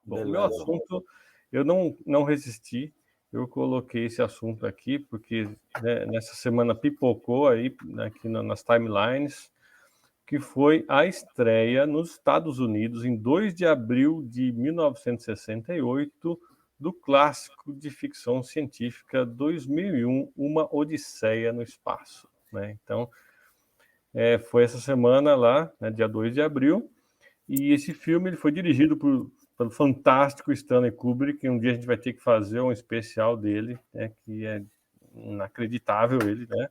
Bom, o meu assunto, eu não resisti, eu coloquei esse assunto aqui, porque né, nessa semana pipocou aí, aqui nas timelines, que foi a estreia nos Estados Unidos, em 2 de abril de 1968, do clássico de ficção científica 2001, Uma Odisseia no Espaço. Né? Então, foi essa semana lá, né, dia 2 de abril, e esse filme ele foi dirigido pelo fantástico Stanley Kubrick, e um dia a gente vai ter que fazer um especial dele, né, que é inacreditável ele, né?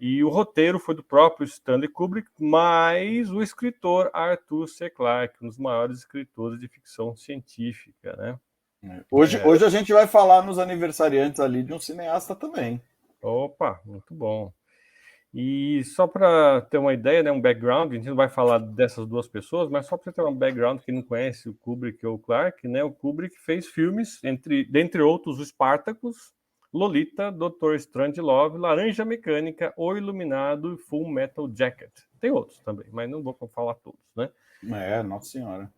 E o roteiro foi do próprio Stanley Kubrick, mas o escritor Arthur C. Clarke, um dos maiores escritores de ficção científica, né? Hoje a gente vai falar nos aniversariantes ali de um cineasta também. Opa, muito bom. E só para ter uma ideia, né, um background, a gente não vai falar dessas duas pessoas, mas só para ter um background, quem não conhece o Kubrick ou o Clarke, né, o Kubrick fez filmes, dentre outros, o Spartacus, Lolita, Doutor Strangelove, Laranja Mecânica, O Iluminado e Full Metal Jacket. Tem outros também, mas não vou falar todos, né? Nossa Senhora.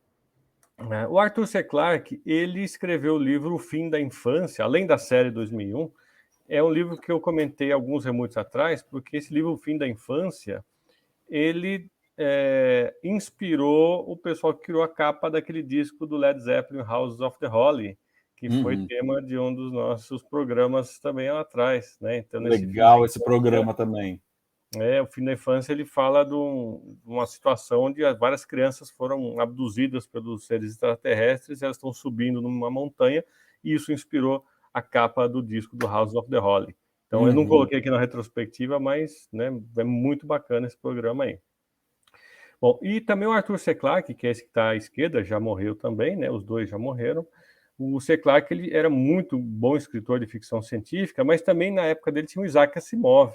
O Arthur C. Clarke, ele escreveu o livro O Fim da Infância, além da série 2001, é um livro que eu comentei alguns remotos atrás, porque esse livro, O Fim da Infância, ele inspirou o pessoal que criou a capa daquele disco do Led Zeppelin, House of the Holy, que foi tema de um dos nossos programas também lá atrás. Né? Então, legal esse programa também. O Fim da Infância ele fala de uma situação onde várias crianças foram abduzidas pelos seres extraterrestres, elas estão subindo numa montanha, e isso inspirou a capa do disco do House of the Holy. Então, eu não coloquei aqui na retrospectiva, mas né, é muito bacana esse programa aí. Bom, e também o Arthur C. Clarke, que é esse que está à esquerda, já morreu também, né? Os dois já morreram. O C. Clarke ele era muito bom escritor de ficção científica, mas também na época dele tinha o Isaac Asimov,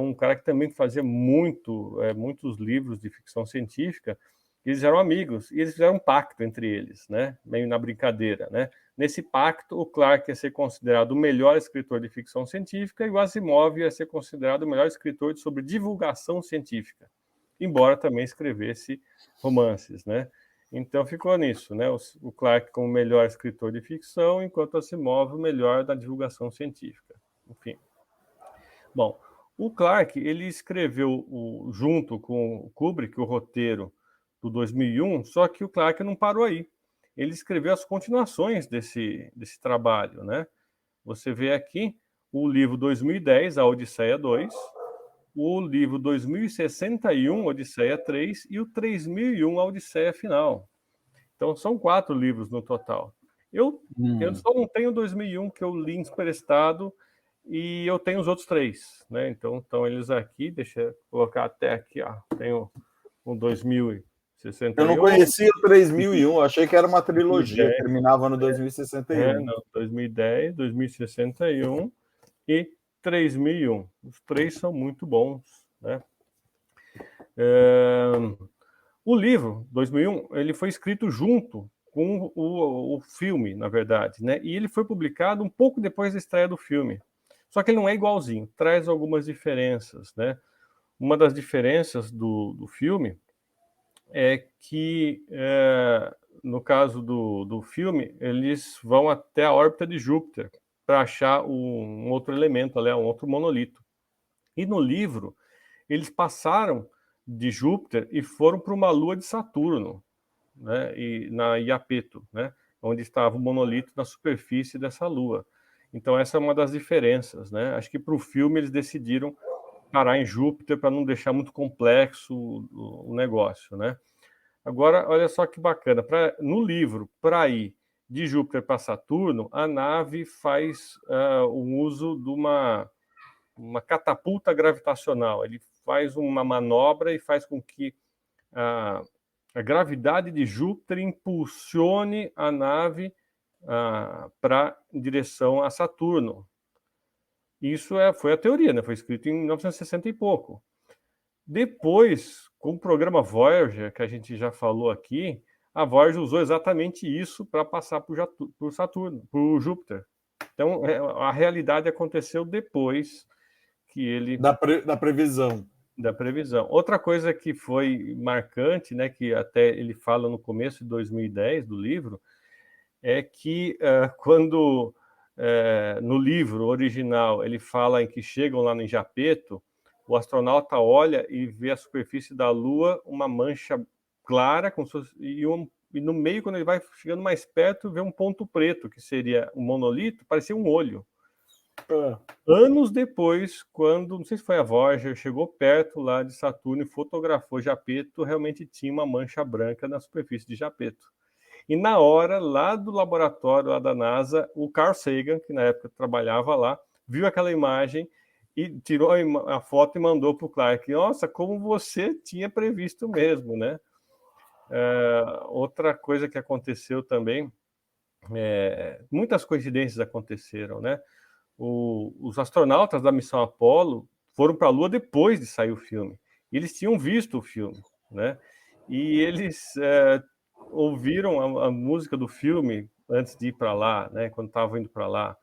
um cara que também fazia muitos livros de ficção científica. Eles eram amigos e eles fizeram um pacto entre eles, né? Meio na brincadeira, né? Nesse pacto, o Clarke ia ser considerado o melhor escritor de ficção científica e o Asimov ia ser considerado o melhor escritor sobre divulgação científica, embora também escrevesse romances, né? Então ficou nisso, né? O Clarke como melhor escritor de ficção, enquanto Asimov o melhor da divulgação científica. Enfim. Bom, o Clarke ele escreveu junto com o Kubrick o roteiro do 2001, só que o Clarke não parou aí. Ele escreveu as continuações desse trabalho, né? Você vê aqui o livro 2010, A Odisseia 2, o livro 2061, Odisseia 3, e o 3001, A Odisseia Final. Então, são 4 livros no total. Eu só não tenho 2001, que eu li emprestado, e eu tenho os outros 3. Né? Então, estão eles aqui, deixa eu colocar até aqui, ó. Tenho o 2061. Eu não conhecia o 3001, achei que era uma trilogia, 2010, terminava no 2061. Não, 2010, 2061 e 3001. Os 3 são muito bons, né? O livro, 2001, ele foi escrito junto com o filme, na verdade, né? E ele foi publicado um pouco depois da estreia do filme. Só que ele não é igualzinho, traz algumas diferenças, né? Uma das diferenças do filme é que, no caso do filme, eles vão até a órbita de Júpiter para achar um outro elemento, ali, um outro monolito. E no livro, eles passaram de Júpiter e foram para uma lua de Saturno, né, na Iapeto, né, onde estava o monolito na superfície dessa lua. Então essa é uma das diferenças, né? Acho que para o filme eles decidiram parar em Júpiter para não deixar muito complexo o negócio, né? Agora, olha só que bacana, no livro, para ir de Júpiter para Saturno, a nave faz o uso de uma catapulta gravitacional. Ele faz uma manobra e faz com que a gravidade de Júpiter impulsione a nave em direção a Saturno. Isso foi a teoria, né? Foi escrito em 1960 e pouco. Depois, com o programa Voyager, que a gente já falou aqui, a Voyager usou exatamente isso para passar por Saturno, por Júpiter. Então, a realidade aconteceu depois que ele... Da previsão. Da previsão. Outra coisa que foi marcante, né, que até ele fala no começo de 2010 do livro, é que quando no livro original ele fala em que chegam lá em Japeto, o astronauta olha e vê a superfície da Lua uma mancha clara, e no meio, quando ele vai chegando mais perto, vê um ponto preto, que seria um monolito, parecia um olho. Anos depois, quando, não sei se foi a Voyager, chegou perto lá de Saturno e fotografou Japeto, realmente tinha uma mancha branca na superfície de Japeto. E na hora, lá do laboratório lá da NASA, o Carl Sagan, que na época trabalhava lá, viu aquela imagem e tirou a foto e mandou para o Clark. Nossa, como você tinha previsto mesmo, né? Outra coisa que aconteceu também, muitas coincidências aconteceram, né? Os astronautas da missão Apollo foram para a Lua depois de sair o filme. E eles tinham visto o filme, né? E eles ouviram a música do filme antes de ir para lá, né? Quando estavam indo para lá.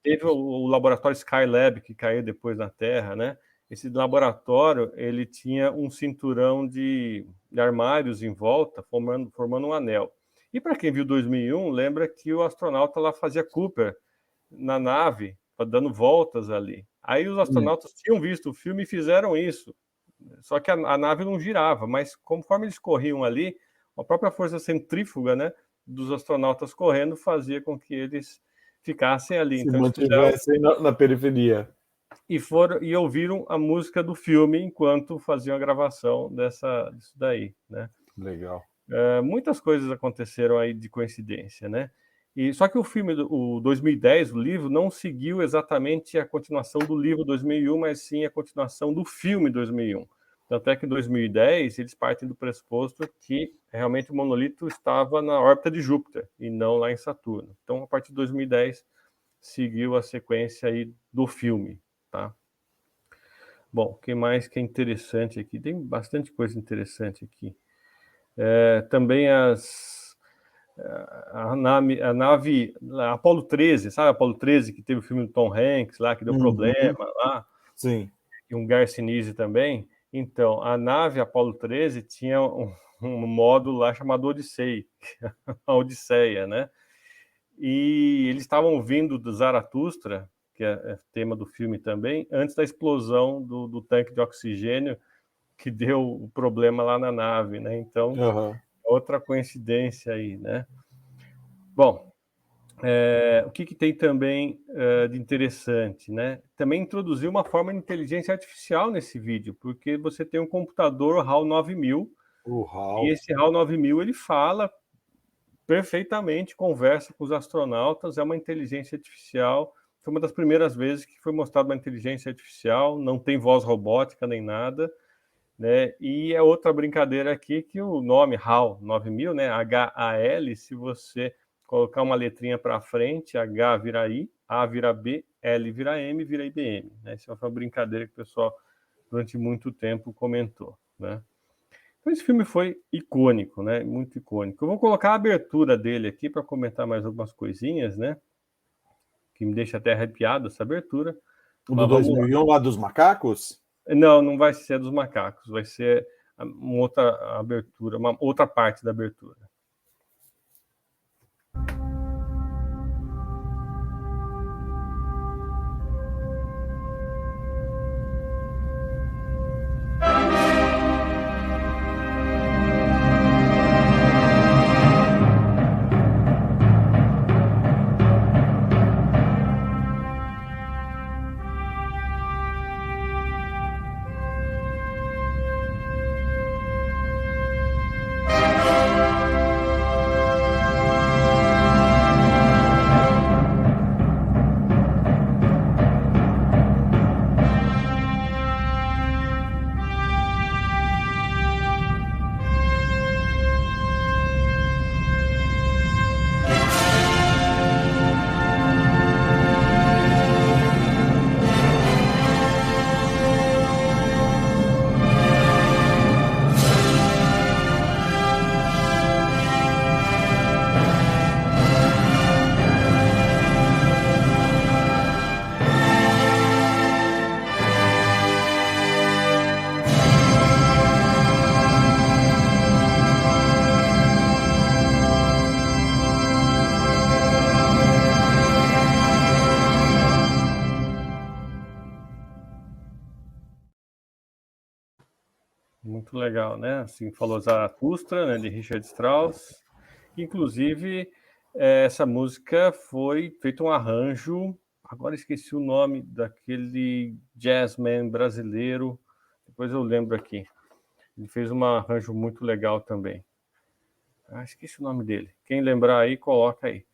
Teve o laboratório Skylab, que caiu depois na Terra, né? Esse laboratório, ele tinha um cinturão de armários em volta, formando um anel. E para quem viu 2001, lembra que o astronauta lá fazia Cooper na nave, dando voltas ali. Aí os astronautas tinham visto o filme e fizeram isso. Só que a nave não girava, mas conforme eles corriam ali, a própria força centrífuga, né, dos astronautas correndo fazia com que eles ficassem ali. Se então mantivessem na periferia. E ouviram a música do filme enquanto faziam a gravação disso daí, né? Legal. Muitas coisas aconteceram aí de coincidência, né? Só que o filme, o 2010, o livro, não seguiu exatamente a continuação do livro 2001, mas sim a continuação do filme 2001. Tanto é que em 2010 eles partem do pressuposto que realmente o monolito estava na órbita de Júpiter e não lá em Saturno. Então, a partir de 2010, seguiu a sequência aí do filme, tá? Bom, o que mais que é interessante aqui? Tem bastante coisa interessante aqui. Também a nave Apollo 13, sabe? Apollo 13, que teve o filme do Tom Hanks lá, que deu problema lá. Sim. E um Gary Sinise também. Então, a nave Apollo 13 tinha um módulo lá chamado Odisseia, a Odisseia, né? E eles estavam vindo do Zaratustra, que é tema do filme também, antes da explosão do tanque de oxigênio que deu o problema lá na nave, né? Então, outra coincidência aí, né? Bom, o que tem também de interessante, né? Também introduziu uma forma de inteligência artificial nesse vídeo, porque você tem um computador HAL 9000, e esse HAL 9000 ele fala perfeitamente, conversa com os astronautas, é uma inteligência artificial. Foi uma das primeiras vezes que foi mostrada uma inteligência artificial, não tem voz robótica nem nada, né? E é outra brincadeira aqui que o nome HAL 9000, né? H-A-L, se você colocar uma letrinha para frente, H vira I, A vira B, L vira M, vira IBM. Né? Essa foi uma brincadeira que o pessoal durante muito tempo comentou, né? Então, esse filme foi icônico, né? Muito icônico. Eu vou colocar a abertura dele aqui para comentar mais algumas coisinhas, né? Que me deixa até arrepiado essa abertura. O do 2001 lá dos macacos? Não, não vai ser dos macacos, vai ser uma outra abertura, uma outra parte da abertura. Muito legal, né? Assim falou Zaratustra, né, de Richard Strauss. Inclusive, essa música foi feito um arranjo, agora esqueci o nome daquele jazzman brasileiro, depois eu lembro aqui. Ele fez um arranjo muito legal também. Esqueci o nome dele. Quem lembrar aí, coloca aí.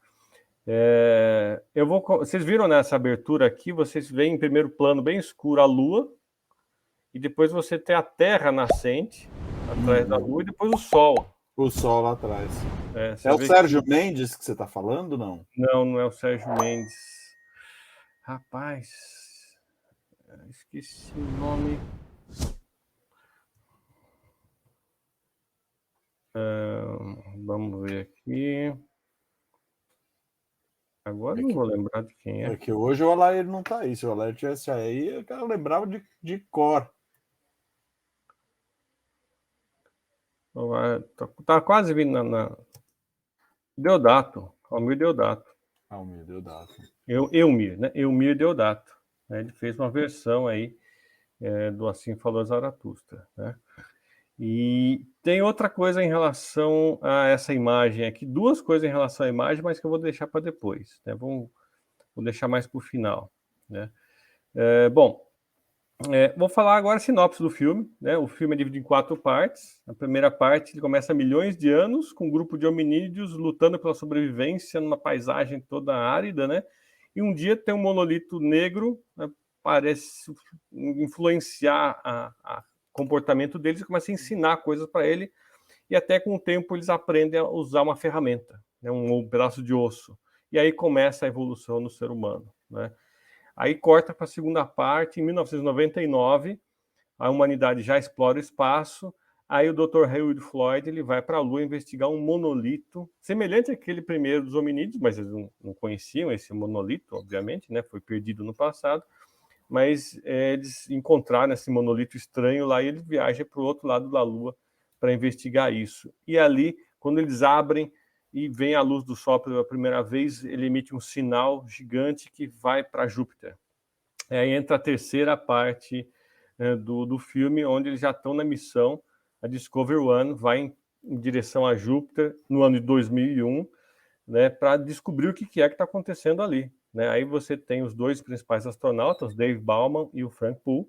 Vocês viram nessa abertura aqui, vocês veem em primeiro plano bem escuro a Lua, e depois você tem a Terra nascente atrás da Lua e depois o Sol. O Sol lá atrás. É o Sérgio Mendes que você está falando, não? Não é o Sérgio Mendes. Rapaz, esqueci o nome. Vamos ver aqui. Agora não vou lembrar de quem é. É que hoje o Alair não está aí. Se o Alair tivesse aí, eu lembrava de cor. Tá quase vindo na... Deodato. Almir Deodato. Almir Deodato. Eumir, né? Eumir Deodato. Ele fez uma versão aí do Assim Falou Zaratustra, né? E tem outra coisa em relação a essa imagem aqui, duas coisas em relação à imagem, mas que eu vou deixar para depois, né? Vou deixar mais para o final, né? Vou falar agora a sinopse do filme, né? O filme é dividido em 4 partes. A primeira parte ele começa há milhões de anos com um grupo de hominídeos lutando pela sobrevivência numa paisagem toda árida, né? E um dia tem um monolito negro, né? Parece influenciar a comportamento deles e começa a ensinar coisas para ele, e até com o tempo eles aprendem a usar uma ferramenta, né, um pedaço de osso, e aí começa a evolução no ser humano, né? Aí corta para a segunda parte, em 1999, a humanidade já explora o espaço, aí o Dr. Heywood Floyd ele vai para a Lua investigar um monolito, semelhante àquele primeiro dos hominídeos, mas eles não conheciam esse monolito, obviamente, né, foi perdido no passado, mas eles encontraram esse monolito estranho lá e ele viaja para o outro lado da Lua para investigar isso. E ali, quando eles abrem e vem a luz do Sol pela primeira vez, ele emite um sinal gigante que vai para Júpiter. Aí entra a terceira parte do filme, onde eles já estão na missão. A Discovery One vai em direção a Júpiter no ano de 2001, né, para descobrir o que é que está acontecendo ali. Né? Aí você tem os 2 principais astronautas, Dave Bowman e o Frank Poole,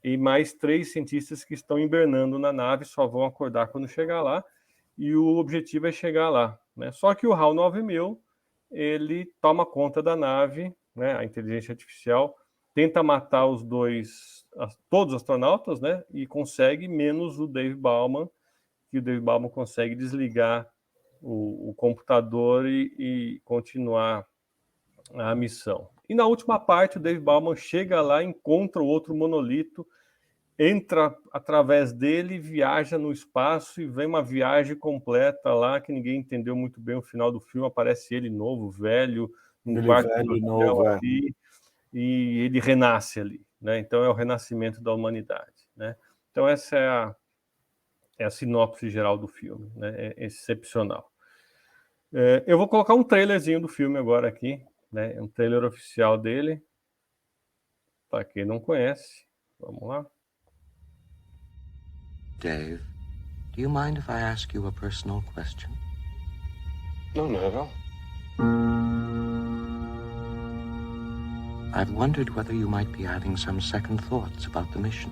e mais 3 cientistas que estão hibernando na nave, só vão acordar quando chegar lá, e o objetivo é chegar lá. Né? Só que o HAL 9000, ele toma conta da nave, né? A inteligência artificial tenta matar todos os astronautas, né? E consegue, menos o Dave Bowman, que o Dave Bowman consegue desligar o computador e continuar a missão. E na última parte, o Dave Bowman chega lá, encontra o outro monolito, entra através dele, viaja no espaço e vem uma viagem completa lá, que ninguém entendeu muito bem o final do filme. Aparece ele novo, velho, num quarto novo, ali, e ele renasce ali, né? Então é o renascimento da humanidade, né? Então essa é a sinopse geral do filme, né? É excepcional. Eu vou colocar um trailerzinho do filme agora aqui, né? Um trailer oficial dele, para quem não conhece. Vamos lá. Dave, do you mind if I ask you a personal question? No, not at all. I've wondered whether you might be having some second thoughts about the mission.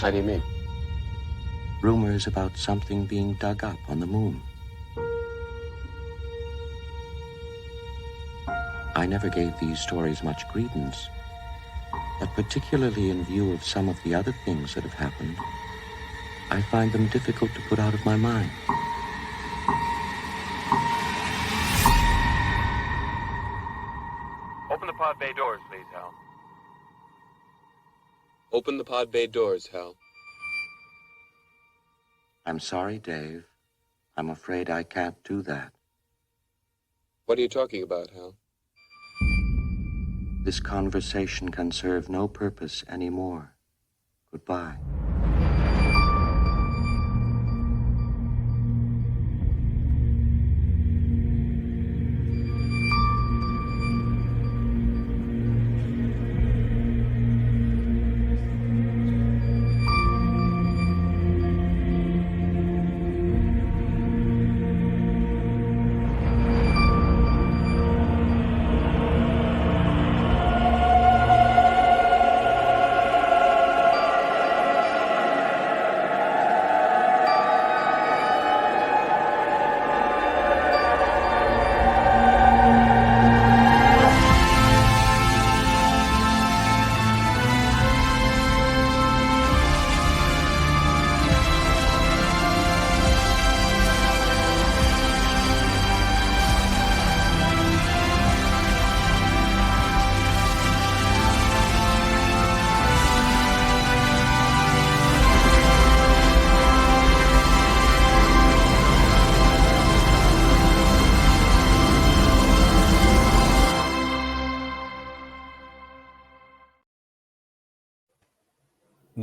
How do you mean? Rumors about something being dug up on the moon. I never gave these stories much credence, but particularly in view of some of the other things that have happened, I find them difficult to put out of my mind. Open the pod bay doors, please, Hal. Open the pod bay doors, Hal. I'm sorry, Dave. I'm afraid I can't do that. What are you talking about, Hal? This conversation can serve no purpose anymore. Goodbye.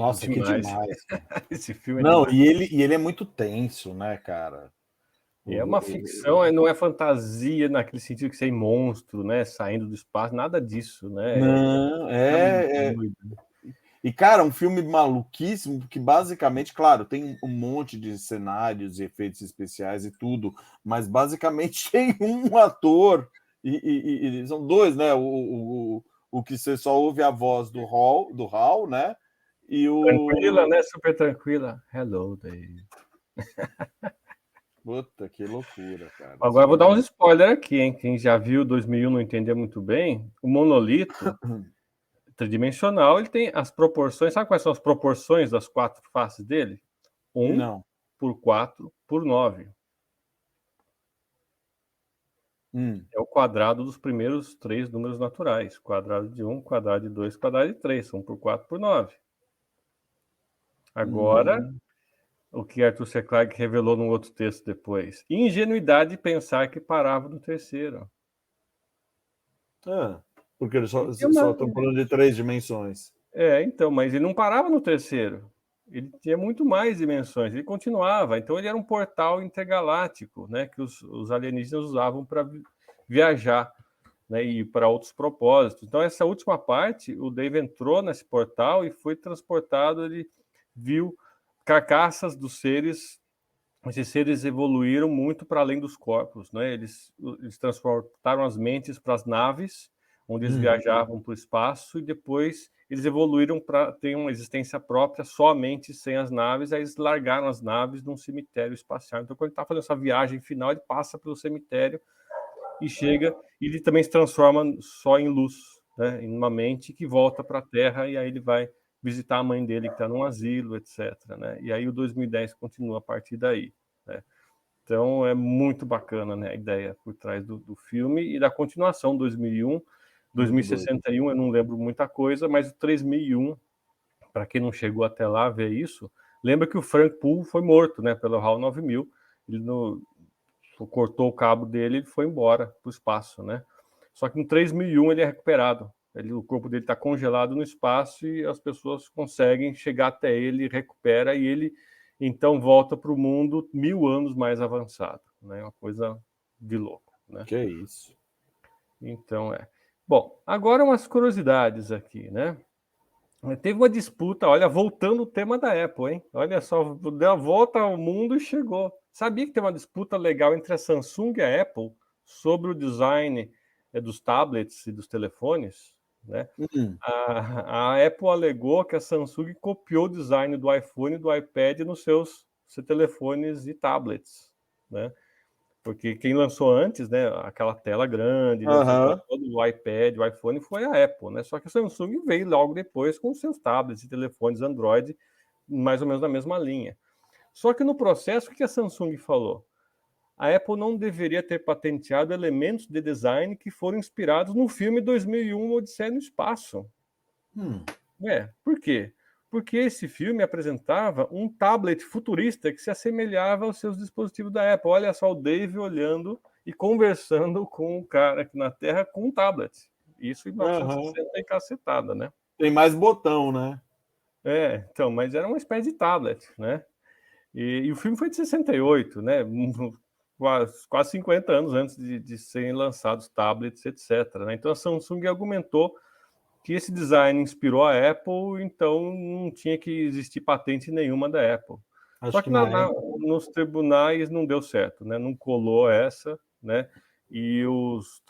Nossa, que demais. Esse filme é Não, demais. e ele é muito tenso, né, cara? É uma ficção, não é fantasia naquele sentido que você é monstro, né? Saindo do espaço, nada disso, né? Não, Doido. E, cara, um filme maluquíssimo, que basicamente, claro, tem um monte de cenários e efeitos especiais e tudo, mas basicamente tem um ator, e são dois, né? O que você só ouve a voz do Hal, né? E Tranquila, o. né? Super tranquila. Hello, Dave. Puta, que loucura, cara. Agora eu vou dar uns spoilers aqui, hein? Quem já viu 2001 não entendeu muito bem. O monolito tridimensional, ele tem as proporções. Sabe quais são as proporções das 4 faces dele? 1 Não. por 4 por 9. É o quadrado dos primeiros 3 números naturais. Quadrado de 1, quadrado de 2, quadrado de 3. 1 por 4 por 9. Agora, o que Arthur C. Clarke revelou num outro texto depois. Ingenuidade de pensar que parava no terceiro. Porque eles só Tem uma- estão falando de 3 dimensões. Então, mas ele não parava no terceiro. Ele tinha muito mais dimensões, ele continuava. Então, ele era um portal intergaláctico, né, que os alienígenas usavam para viajar, né, e para outros propósitos. Então, essa última parte, o Dave entrou nesse portal e foi transportado. Ele viu carcaças dos seres. Esses seres evoluíram muito para além dos corpos, né? Eles transportaram as mentes para as naves, onde eles viajavam para o espaço, e depois eles evoluíram para ter uma existência própria somente sem as naves. Aí eles largaram as naves num cemitério espacial. Então, quando ele está fazendo essa viagem final, ele passa pelo cemitério e chega, e ele também se transforma só em luz, né? Em uma mente que volta para a Terra, e aí ele vai visitar a mãe dele que está num asilo, etc. Né? E aí o 2010 continua a partir daí. Né? Então é muito bacana, né, a ideia por trás do filme e da continuação 2001, 2061, eu não lembro muita coisa, mas o 3001, para quem não chegou até lá ver isso, lembra que o Frank Poole foi morto, né, pelo HAL 9000, ele cortou o cabo dele e foi embora para o espaço, né? Só que no 3001 ele é recuperado. O corpo dele está congelado no espaço e as pessoas conseguem chegar até ele, recupera, e ele então volta para o mundo 1000 anos mais avançado, né? Uma coisa de louco, né? Que isso. Então Bom, agora umas curiosidades aqui, né? Teve uma disputa, olha, voltando o tema da Apple, hein? Olha só, deu a volta ao mundo e chegou. Sabia que tem uma disputa legal entre a Samsung e a Apple sobre o design dos tablets e dos telefones, né? A Apple alegou que a Samsung copiou o design do iPhone e do iPad nos seus telefones e tablets, né? Porque quem lançou antes, né, aquela tela grande, né, todo o iPad, o iPhone, foi a Apple, né? Só que a Samsung veio logo depois com seus tablets e telefones Android, mais ou menos na mesma linha. Só que no processo, o que a Samsung falou? A Apple não deveria ter patenteado elementos de design que foram inspirados no filme 2001, Odisseia no Espaço. Por quê? Porque esse filme apresentava um tablet futurista que se assemelhava aos seus dispositivos da Apple. Olha só o Dave olhando e conversando com o cara aqui na Terra com um tablet. Isso em 1960 e cacetada, né? Tem mais botão, né? Então, mas era uma espécie de tablet, né? E o filme foi de 68, né? Quase 50 anos antes de serem lançados tablets, etc. Né? Então a Samsung argumentou que esse design inspirou a Apple, então não tinha que existir patente nenhuma da Apple. Só que nos tribunais não deu certo, né? Não colou essa, né? E os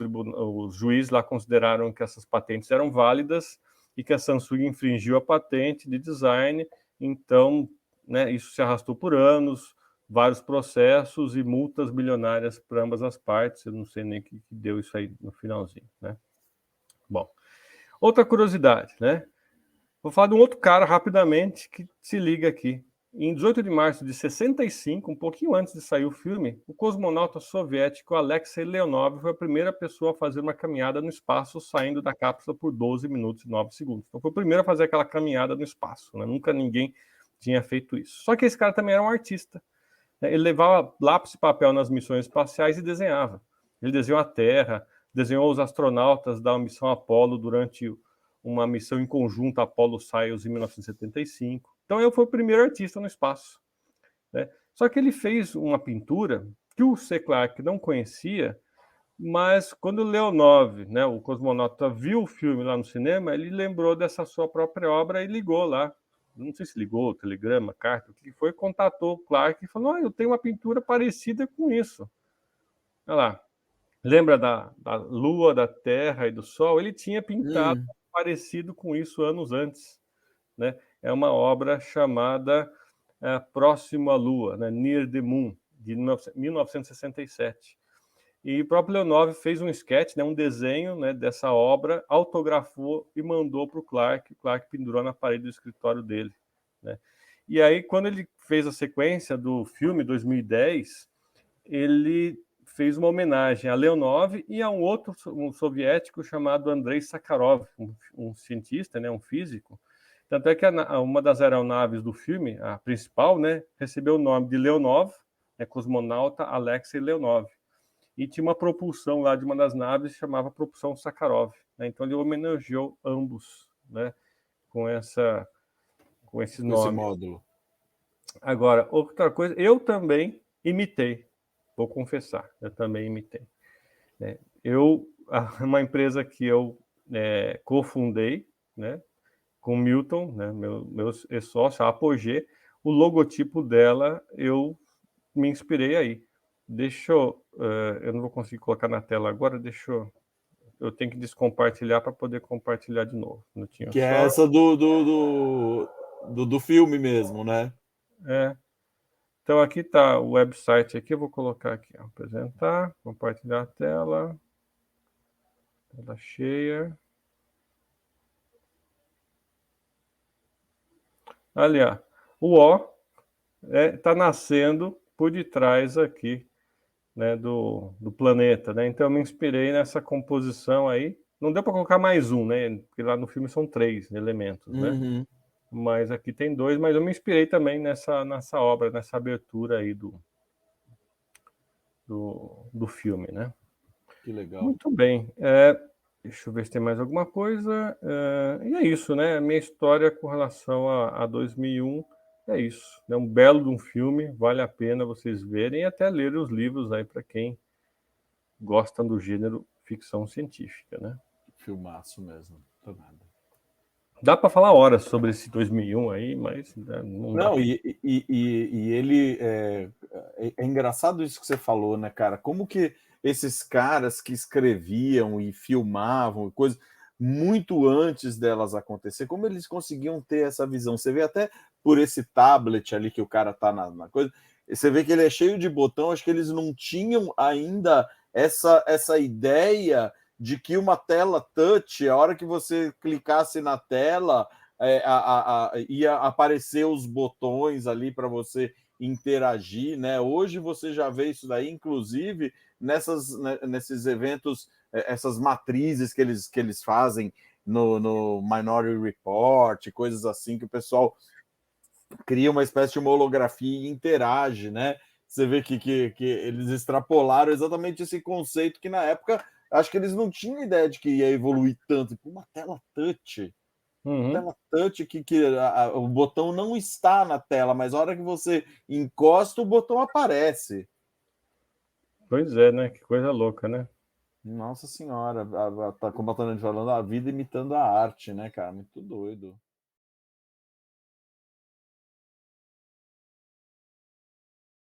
juízes lá consideraram que essas patentes eram válidas e que a Samsung infringiu a patente de design. Então, né, isso se arrastou por anos, vários processos e multas bilionárias para ambas as partes. Eu não sei nem o que deu isso aí no finalzinho, né? Bom, outra curiosidade, né? Vou falar de um outro cara rapidamente que se liga aqui. Em 18 de março de 65, um pouquinho antes de sair o filme, o cosmonauta soviético Alexei Leonov foi a primeira pessoa a fazer uma caminhada no espaço, saindo da cápsula por 12 minutos e 9 segundos. Então foi o primeiro a fazer aquela caminhada no espaço, né? Nunca ninguém tinha feito isso. Só que esse cara também era um artista, né? Ele levava lápis e papel nas missões espaciais e desenhava. Ele desenhou a Terra, desenhou os astronautas da missão Apollo durante uma missão em conjunto Apollo-Soyuz em 1975. Então, ele foi o primeiro artista no espaço, né? Só que ele fez uma pintura que o C. Clarke não conhecia, mas quando o Leonov, né, o cosmonauta, viu o filme lá no cinema, ele lembrou dessa sua própria obra e ligou lá. Não sei se ligou, telegrama, carta, o que foi, contatou o Clarke e falou: eu tenho uma pintura parecida com isso. Olha lá. Lembra da Lua, da Terra e do Sol? Ele tinha pintado parecido com isso anos antes, né? É uma obra chamada Próximo à Lua, né? Near the Moon, de 1967. E o próprio Leonov fez um sketch, né, um desenho, né, dessa obra, autografou e mandou para o Clarke. O Clarke pendurou na parede do escritório dele, né? E aí, quando ele fez a sequência do filme, 2010, ele fez uma homenagem a Leonov e a um soviético chamado Andrei Sakharov, um cientista, né, um físico. Tanto é que uma das aeronaves do filme, a principal, né, recebeu o nome de Leonov, né, cosmonauta Alexei Leonov. E tinha uma propulsão lá de uma das naves que chamava propulsão Sakharov, né? Então ele homenageou ambos, né, com esse nome. Esse módulo. Agora, outra coisa, eu também imitei, vou confessar, eu também imitei, né? Uma empresa que eu cofundei, né, com o Milton, né, meu sócio, a Apogee, o logotipo dela, eu me inspirei aí. Eu não vou conseguir colocar na tela agora, eu tenho que descompartilhar para poder compartilhar de novo. Que é essa do filme mesmo, né? Então aqui está o website aqui, eu vou colocar aqui, apresentar, compartilhar a tela cheia. Ali, ó, o O está nascendo por detrás aqui, né, do planeta, né? Então eu me inspirei nessa composição aí. Não deu para colocar mais um, né? Porque lá no filme são 3 elementos, né? Mas aqui tem 2, mas eu me inspirei também nessa obra, nessa abertura aí do filme, né? Que legal. Muito bem. Deixa eu ver se tem mais alguma coisa. E é isso, né? A minha história com relação a 2001 é isso. É um belo de um filme, vale a pena vocês verem e até lerem os livros aí para quem gosta do gênero ficção científica, né? Filmaço mesmo. Tô nada. Dá para falar horas sobre esse 2001 aí, mas não dá. Não, e ele é engraçado isso que você falou, né, cara? Como que esses caras que escreviam e filmavam coisas muito antes delas acontecer, como eles conseguiam ter essa visão? Você vê até por esse tablet ali que o cara tá na coisa, você vê que ele é cheio de botão. Acho que eles não tinham ainda essa ideia de que uma tela touch, a hora que você clicasse na tela, ia aparecer os botões ali para você interagir, né? Hoje você já vê isso daí, inclusive nesses eventos, essas matrizes que eles fazem no Minority Report, coisas assim, que o pessoal cria uma espécie de uma holografia e interage, né? Você vê que eles extrapolaram exatamente esse conceito que na época acho que eles não tinham ideia de que ia evoluir tanto. Uma tela touch. Tela touch que o botão não está na tela, mas a hora que você encosta, o botão aparece. Pois é, né? Que coisa louca, né? Nossa senhora, tá como a Tânia falando, a vida imitando a arte, né, cara? Muito doido.